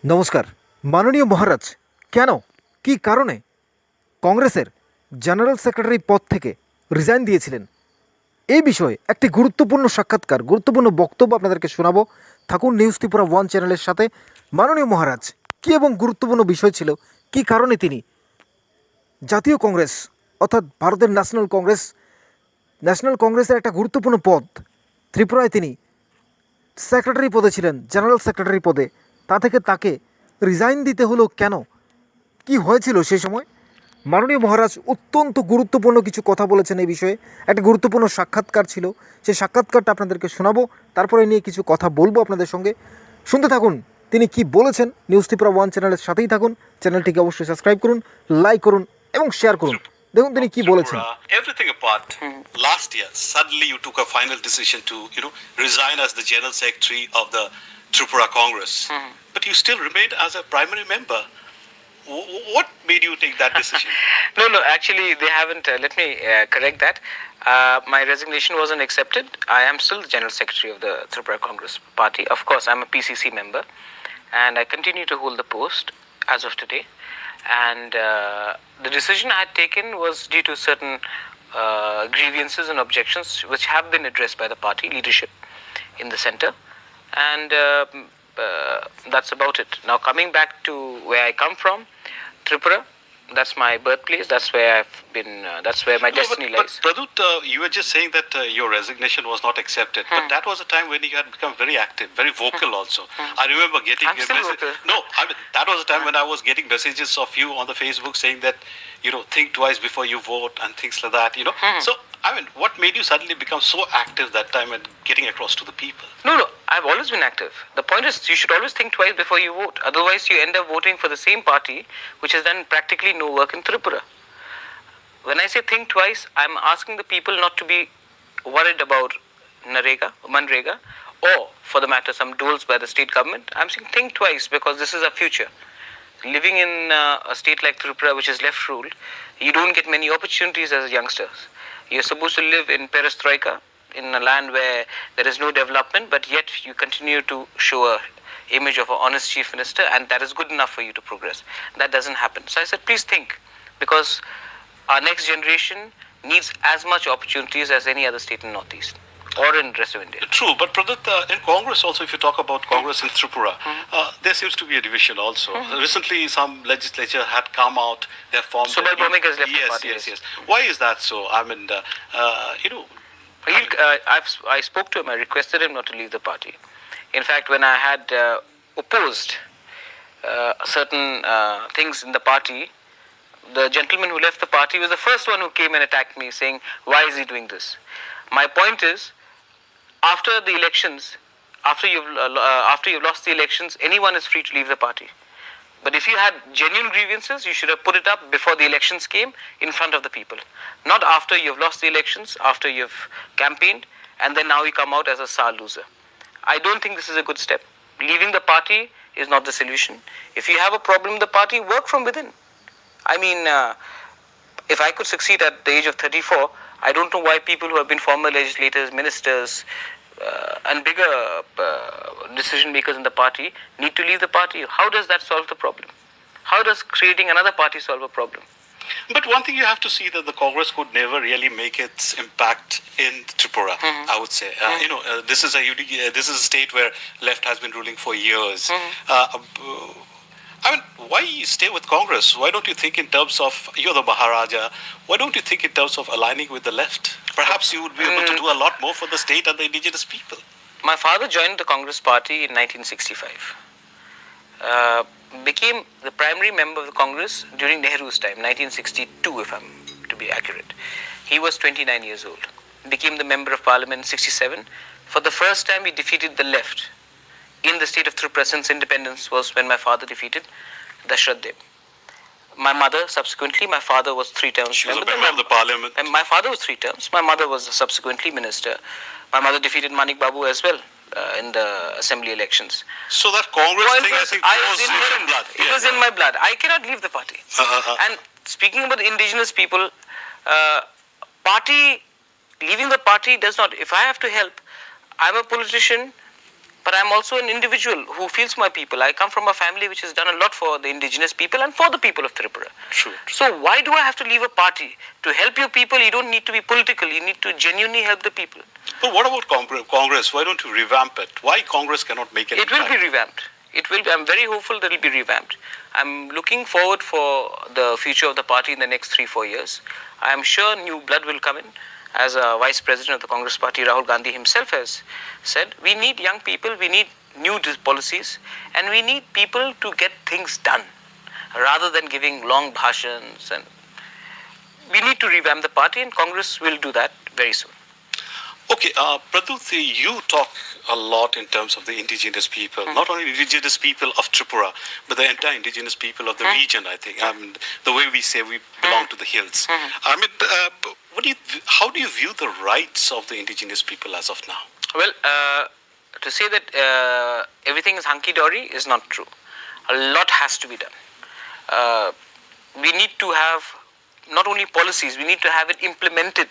নমস্কার। মাননীয় মহারাজ, কেন কী কারণে কংগ্রেসের জেনারেল সেক্রেটারি পদ থেকে রিজাইন দিয়েছিলেন, এই বিষয়ে একটি গুরুত্বপূর্ণ সাক্ষাৎকার, গুরুত্বপূর্ণ বক্তব্য আপনাদেরকে শোনাবো। থাকুন নিউজ ত্রিপুরা ওয়ান চ্যানেলের সাথে। মাননীয় মহারাজ, কী এবং গুরুত্বপূর্ণ বিষয় ছিল, কী কারণে তিনি জাতীয় কংগ্রেস অর্থাৎ ভারতের ন্যাশনাল কংগ্রেসের একটা গুরুত্বপূর্ণ পদ ত্রিপুরায় তিনি সেক্রেটারি পদে ছিলেন, জেনারেল সেক্রেটারি পদে, তা থেকে তাকে রিজাইন দিতে হলো কেন, কি হয়েছিল সেই সময়? মাননীয় মহারাজ অত্যন্ত গুরুত্বপূর্ণ কিছু কথা বলেছেন এই বিষয়ে। একটা গুরুত্বপূর্ণ সাক্ষাৎকার ছিল, সেই সাক্ষাৎকারটা আপনাদেরকে শোনাবো, তারপরে নিয়ে কিছু কথা বলবো আপনাদের সঙ্গে। শুনতে থাকুন তিনি কি বলেছেন। নিউজ ত্রিপুরা ওয়ান চ্যানেলের সাথেই থাকুন। চ্যানেলটিকে অবশ্যই সাবস্ক্রাইব করুন, লাইক করুন এবং শেয়ার করুন। দেখুন তিনি কি বলেছেন। Everything apart, last year suddenly you took a final decision to resign as the general secretary of the Tripura Congress, but you still remained as a primary member. What made you take that decision? No, actually they haven't. Let me correct that. My resignation wasn't accepted. I am still the general secretary of the Tripura Congress Party. Of course, I'm a PCC member, and I continue to hold the post as of today. And the decision I had taken was due to certain grievances and objections which have been addressed by the party leadership in the center, and that's about it. Now, coming back to where I come from, Tripura, that's my birthplace. That's where I've been. That's where my destiny lies. But Pradut, you were just saying that your resignation was not accepted. But that was a time when you had become very active, very vocal also. I remember getting I'm still vocal. No, I mean, that was the time when I was getting messages of you on the Facebook saying that, think twice before you vote and things like that, So, I mean, what made you suddenly become so active that time and getting across to the people? No, I've always been active. The point is, you should always think twice before you vote. Otherwise, you end up voting for the same party, which has done practically no work in Tripura. When I say think twice, I'm asking the people not to be worried about Manrega, or for the matter, some doles by the state government. I'm saying think twice because this is our future. Living in a state like Tripura, which is left ruled, you don't get many opportunities as youngsters. You're supposed to live in perestroika, in a land where there is no development, but yet you continue to show a image of an honest chief minister, and that is good enough for you to progress. That doesn't happen. So I said, please think, because our next generation needs as much opportunities as any other state in Northeast or in the rest of India. True, but Pradut, in Congress also, if you talk about Congress in Tripura, there seems to be a division also. Recently, some legislature had come out, they have formed... Subal Bhumik has left the party. Yes. Why is that so? I mean, I spoke to him. I requested him not to leave the party. In fact, when I had opposed certain things in the party, the gentleman who left the party was the first one who came and attacked me, saying, why is he doing this? My point is, after the elections, after you've lost the elections, anyone is free to leave the party. But if you had genuine grievances, you should have put it up before the elections came in front of the people. Not after you've lost the elections, after you've campaigned, and then now you come out as a sour loser. I don't think this is a good step. Leaving the party is not the solution. If you have a problem in the party, work from within. I mean, if I could succeed at the age of 34, I don't know why people who have been former legislators, ministers, and bigger decision makers in the party need to leave the party. How does that solve the problem? How does creating another party solve a problem? But one thing you have to see that the Congress could never really make its impact in Tripura. I would say, this is a state where left has been ruling for years. I mean, why stay with Congress? Why don't you think in terms of, you're the Maharaja, why don't you think in terms of aligning with the left? Perhaps you would be able to do a lot more for the state and the indigenous people. My father joined the Congress party in 1965. Became the primary member of the Congress during Nehru's time, 1962 if I'm to be accurate. He was 29 years old. Became the member of parliament in 67. For the first time he defeated the left in the state of Tripura since independence was when my father defeated Dashrath Deb. My mother, subsequently, my father was 3 terms She was a member of the parliament. And my father was 3 terms. My mother was subsequently minister. My mother defeated Manik Babu as well in the assembly elections. So that Congress thing, I think, was in your blood. It was in my blood. I cannot leave the party. And speaking about the indigenous people, leaving the party does not, if I have to help, I'm a politician, but I'm also an individual who feels my people. I come from a family which has done a lot for the indigenous people and for the people of Tripura. True. So why do I have to leave a party? To help your people, you don't need to be political. You need to genuinely help the people. But what about Congress? Why don't you revamp it? Why Congress cannot make it? It will be revamped. It will be. I'm very hopeful that it will be revamped. I'm looking forward for the future of the party in the next 3-4 years. I'm sure new blood will come in. As a vice president of the Congress party, Rahul Gandhi himself has said, we need young people, we need new policies, and we need people to get things done rather than giving long bhashans. And we need to revamp the party, and Congress will do that very soon. Okay, Pradyut, you talk a lot in terms of the indigenous people, not only indigenous people of Tripura, but the entire indigenous people of the region, I think. The way we say we belong to the hills. I mean, how do you view the rights of the indigenous people as of now? Well, to say that everything is hunky-dory is not true. A lot has to be done. We need to have not only policies, we need to have it implemented.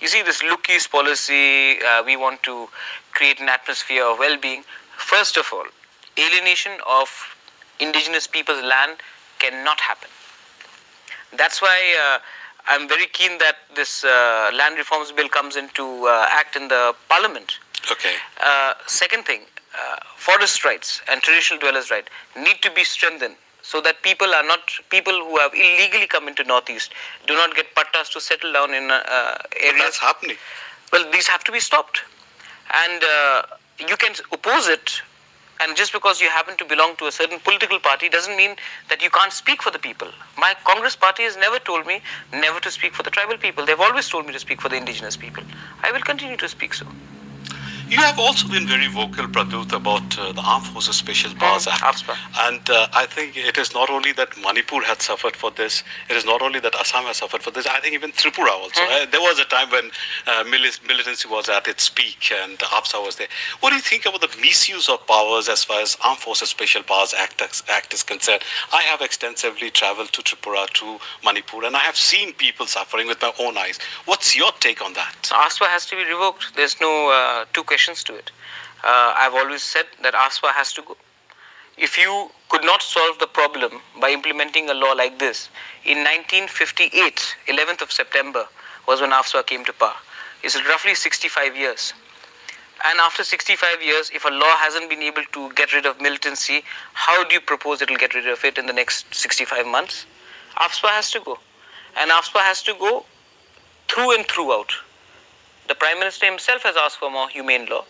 You see, this Look-East policy, we want to create an atmosphere of well-being. First of all, alienation of indigenous people's land cannot happen. That's why I'm very keen that this land reforms bill comes into act in the parliament. Okay. Second thing, forest rights and traditional dwellers' rights need to be strengthened, so that people who have illegally come into Northeast do not get pattas to settle down in areas. That's happening. Well, these have to be stopped. And you can oppose it, and just because you happen to belong to a certain political party doesn't mean that you can't speak for the people. My Congress party has never told me never to speak for the tribal people. They've always told me to speak for the indigenous people. I will continue to speak so. You have also been very vocal, Pradyut, about the Armed Forces Special Powers Act. AFSPA. And I think it is not only that Manipur had suffered for this, it is not only that Assam has suffered for this, I think even Tripura also. There was a time when militancy was at its peak and AFSA was there. What do you think about the misuse of powers as far as Armed Forces Special Powers Act is concerned? I have extensively traveled to Tripura, to Manipur, and I have seen people suffering with my own eyes. What's your take on that? AFSPA has to be revoked. There's no two questions to it. I've always said that AFSPA has to go. If you could not solve the problem by implementing a law like this, in 1958, 11th of September was when AFSPA came to power. It's roughly 65 years. And after 65 years, if a law hasn't been able to get rid of militancy, how do you propose it will get rid of it in the next 65 months? AFSPA has to go. And AFSPA has to go through and throughout. The Prime Minister himself has asked for more humane law.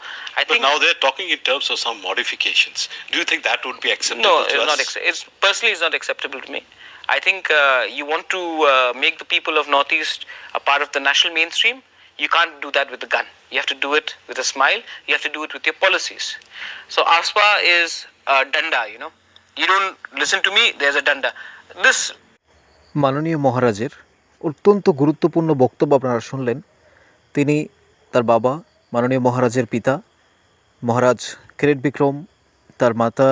But now they're talking in terms of some modifications. Do you think that would be acceptable No, to us? it's personally it's not acceptable to me. I think you want to make the people of Northeast a part of the national mainstream. You can't do that with a gun. You have to do it with a smile. You have to do it with your policies. So AFSPA is a danda, you know. You don't listen to me, there's a danda. This মাননীয় মহারাজের অত্যন্ত গুরুত্বপূর্ণ বক্তব্য আপনারা শুনলেন। তিনি তার বাবা মাননীয় মহারাজের পিতা মহারাজ কিরিট বিক্রম, তার মাতা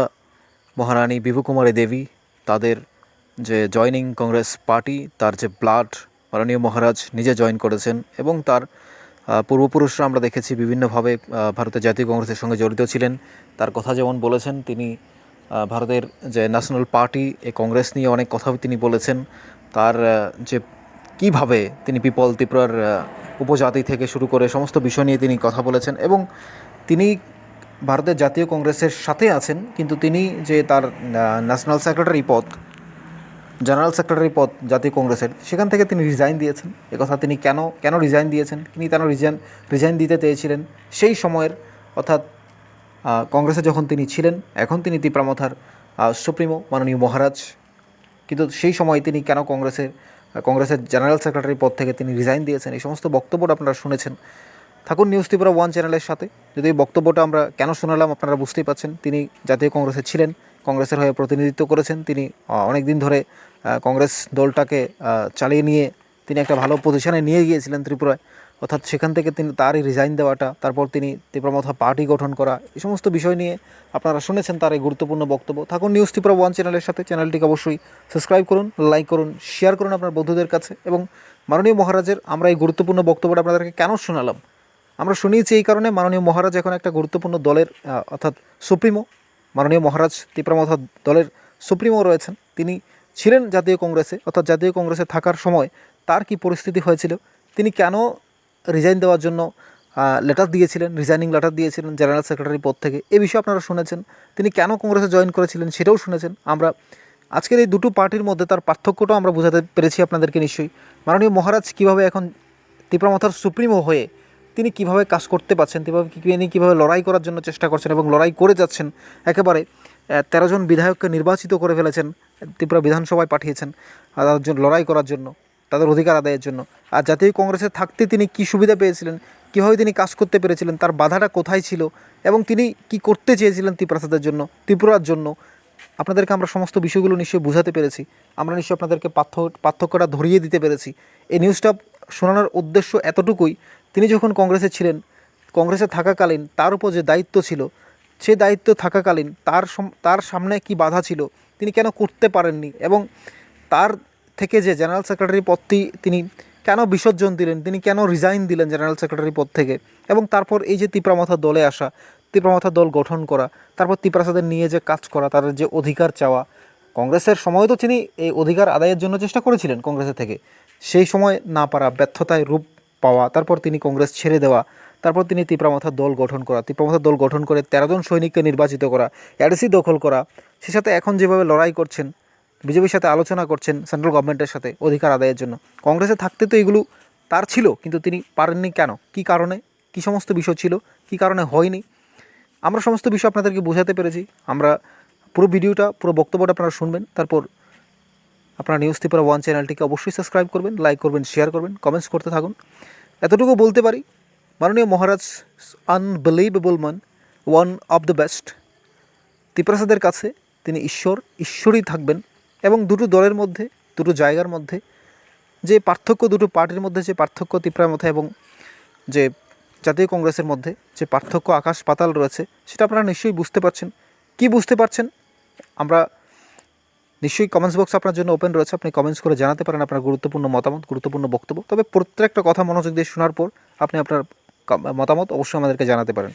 মহারানী বিভুকুমারী দেবী, তাদের যে জয়নিং কংগ্রেস পার্টি, তার যে ব্লাড মাননীয় মহারাজ নিজে জয়েন করেছেন এবং তার পূর্বপুরুষরা আমরা দেখেছি বিভিন্নভাবে ভারতের জাতীয় কংগ্রেসের সঙ্গে জড়িত ছিলেন। তার কথা যেমন বলেছেন, তিনি ভারতের যে ন্যাশনাল পার্টি এই কংগ্রেস নিয়ে অনেক কথা তিনি বলেছেন। তার যে কীভাবে তিনি পিপল ত্রিপুরার উপজাতি থেকে শুরু করে সমস্ত বিষয় নিয়ে তিনি কথা বলেছেন এবং তিনি ভারতের জাতীয় কংগ্রেসের সাথে আছেন, কিন্তু তিনি যে তার ন্যাশনাল সেক্রেটারি পদ, জেনারেল সেক্রেটারি পদ জাতীয় কংগ্রেসের, সেখান থেকে তিনি রিজাইন দিয়েছেন। একথা তিনি কেন রিজাইন দিয়েছেন, তিনি কেন রিজাইন দিতে চেয়েছিলেন সেই সময়ের, অর্থাৎ কংগ্রেসে যখন তিনি ছিলেন, এখন তিনি ত্রিপুরামথার সুপ্রিমো মাননীয় মহারাজ, কিন্তু সেই সময় তিনি কেন কংগ্রেসের জেনারেল সেক্রেটারি পদ থেকে তিনি রিজাইন দিয়েছেন, এই সমস্ত বক্তব্যটা আপনারা শুনেছেন। থাকুন নিউজ ত্রিপুরা 1 চ্যানেলের সাথে। যদি এই বক্তব্যটা আমরা কেন শোনালাম আপনারা বুঝতেই পারছেন। তিনি জাতীয় কংগ্রেসে ছিলেন, কংগ্রেসের হয়ে প্রতিনিধিত্ব করেছেন, তিনি অনেক দিন ধরে কংগ্রেস দলটাকে চালিয়ে নিয়ে তিনি একটা ভালো পজিশনে নিয়ে গিয়েছিলেন ত্রিপুরায়, অর্থাৎ সেখান থেকে তিনি তারই রিজাইন দেওয়াটা, তারপর তিনি ত্রিপুরামথা পার্টি গঠন করা, এই সমস্ত বিষয় নিয়ে আপনারা শুনেছেন তার এই গুরুত্বপূর্ণ বক্তব্য। থাকুন নিউজ ত্রিপুরা 1 চ্যানেলের সাথে। চ্যানেলটিকে অবশ্যই সাবস্ক্রাইব করুন, লাইক করুন, শেয়ার করুন আপনার বন্ধুদের কাছে। এবং মাননীয় মহারাজের আমরা এই গুরুত্বপূর্ণ বক্তব্যটা আপনাদেরকে কেন শোনালাম, আমরা শুনিয়েছি এই কারণে মাননীয় মহারাজ এখন একটা গুরুত্বপূর্ণ দলের অর্থাৎ সুপ্রিমো, মাননীয় মহারাজ তীব্রমাথা দলের সুপ্রিমো রয়েছেন। তিনি ছিলেন জাতীয় কংগ্রেসে, অর্থাৎ জাতীয় কংগ্রেসে থাকার সময় তার কি পরিস্থিতি হয়েছিল, তিনি কেন রিজাইন দেওয়ার জন্য লেটার দিয়েছিলেন, রিজাইনিং লেটার দিয়েছিলেন জেনারেল সেক্রেটারি পদ থেকে, এ বিষয়ে আপনারা শুনেছেন। তিনি কেন কংগ্রেসে জয়েন করেছিলেন সেটাও শুনেছেন। আমরা আজকের এই দুটো পার্টির মধ্যে তার পার্থক্যটাও আমরা বোঝাতে পেরেছি আপনাদেরকে নিশ্চয়ই। মাননীয় মহারাজ কীভাবে এখন তীব্রমাথার সুপ্রিমো হয়ে তিনি কিভাবে কাজ করতে পারছেন, তিনি কীভাবে লড়াই করার জন্য চেষ্টা করছেন এবং লড়াই করে যাচ্ছেন। একেবারে 13 জন বিধায়ককে নির্বাচিত করে ফেলেছেন, ত্রিপুরা বিধানসভায় পাঠিয়েছেন তাদের জন্য লড়াই করার জন্য, তাদের অধিকার আদায়ের জন্য। আর জাতীয় কংগ্রেসে থাকতে তিনি কী সুবিধা পেয়েছিলেন, কীভাবে তিনি কাজ করতে পেরেছিলেন, তার বাধাটা কোথায় ছিল এবং তিনি কি করতে চেয়েছিলেন ত্রিপুরাদের জন্য, ত্রিপুরার জন্য, আপনাদেরকে আমরা সমস্ত বিষয়গুলো নিশ্চয়ই বোঝাতে পেরেছি। আমরা নিশ্চয়ই আপনাদেরকে পার্থক্যটা ধরিয়ে দিতে পেরেছি। এই নিউজটা শোনানোর উদ্দেশ্য এতটুকুই, তিনি যখন কংগ্রেসে ছিলেন, কংগ্রেসে থাকাকালীন তার উপর যে দায়িত্ব ছিল, সে দায়িত্ব থাকাকালীন তার সামনে কি বাধা ছিল, তিনি কেন করতে পারেননি এবং তার থেকে যে জেনারেল সেক্রেটারি পদটি তিনি কেন বিসর্জন দিলেন, তিনি কেন রিজাইন দিলেন জেনারেল সেক্রেটারি পদ থেকে, এবং তারপর এই যে তীব্রমাথা দলে আসা, তীব্রমাথা দল গঠন করা, তারপর তীব্রাসাদের নিয়ে যে কাজ করা, তাদের যে অধিকার চাওয়া, কংগ্রেসের সময় তো তিনি এই অধিকার আদায়ের জন্য চেষ্টা করেছিলেন কংগ্রেসের থেকে, সেই সময় না পারা, ব্যর্থতায় রূপ পাওয়া, তারপর তিনি কংগ্রেস ছেড়ে দেওয়া, তারপর তিনি তীব্রমাথার দল গঠন করা, তীব্রমাথার দল গঠন করে 13 জন সৈনিককে নির্বাচিত করা, এডিসি দখল করা, সে সাথে এখন যেভাবে লড়াই করছেন, বিজেপির সাথে আলোচনা করছেন সেন্ট্রাল গভর্নমেন্টের সাথে অধিকার আদায়ের জন্য। কংগ্রেসে থাকতে তো এগুলো তার ছিল, কিন্তু তিনি পারেননি কেন, কী কারণে, কী সমস্ত বিষয় ছিল, কী কারণে হয়নি, আমরা সমস্ত বিষয় আপনাদেরকে বোঝাতে পেরেছি। আমরা পুরো ভিডিওটা, পুরো বক্তব্যটা আপনারা শুনবেন, তারপর আপনারা নিউজ ত্রিপুরা 1 চ্যানেলটিকে অবশ্যই সাবস্ক্রাইব করবেন, লাইক করবেন, শেয়ার করবেন, কমেন্টস করতে থাকুন। এতটুকু বলতে পারি, মাননীয় Maharaj unbelievable man, one of the best. ত্রিপুরাসাদের কাছে তিনি ঈশ্বরই থাকবেন। এবং দুটো দলের মধ্যে, দুটো জায়গার মধ্যে যে পার্থক্য, দুটো পার্টির মধ্যে যে পার্থক্য ত্রিপুরার মধ্যে এবং যে জাতীয় কংগ্রেসের মধ্যে যে পার্থক্য আকাশ পাতাল রয়েছে, সেটা আপনারা নিশ্চয়ই বুঝতে পারছেন। কি বুঝতে পারছেন আমরা নিশ্চয়ই কমেন্টস বক্স আপনার জন্য ওপেন রয়েছে, আপনি কমেন্টস করে জানাতে পারেন আপনার গুরুত্বপূর্ণ মতামত, গুরুত্বপূর্ণ বক্তব্য। তবে প্রত্যেকটা কথা মনোযোগ দিয়ে শোনার পর আপনি আপনার মতামত অবশ্যই আমাদেরকে জানাতে পারেন।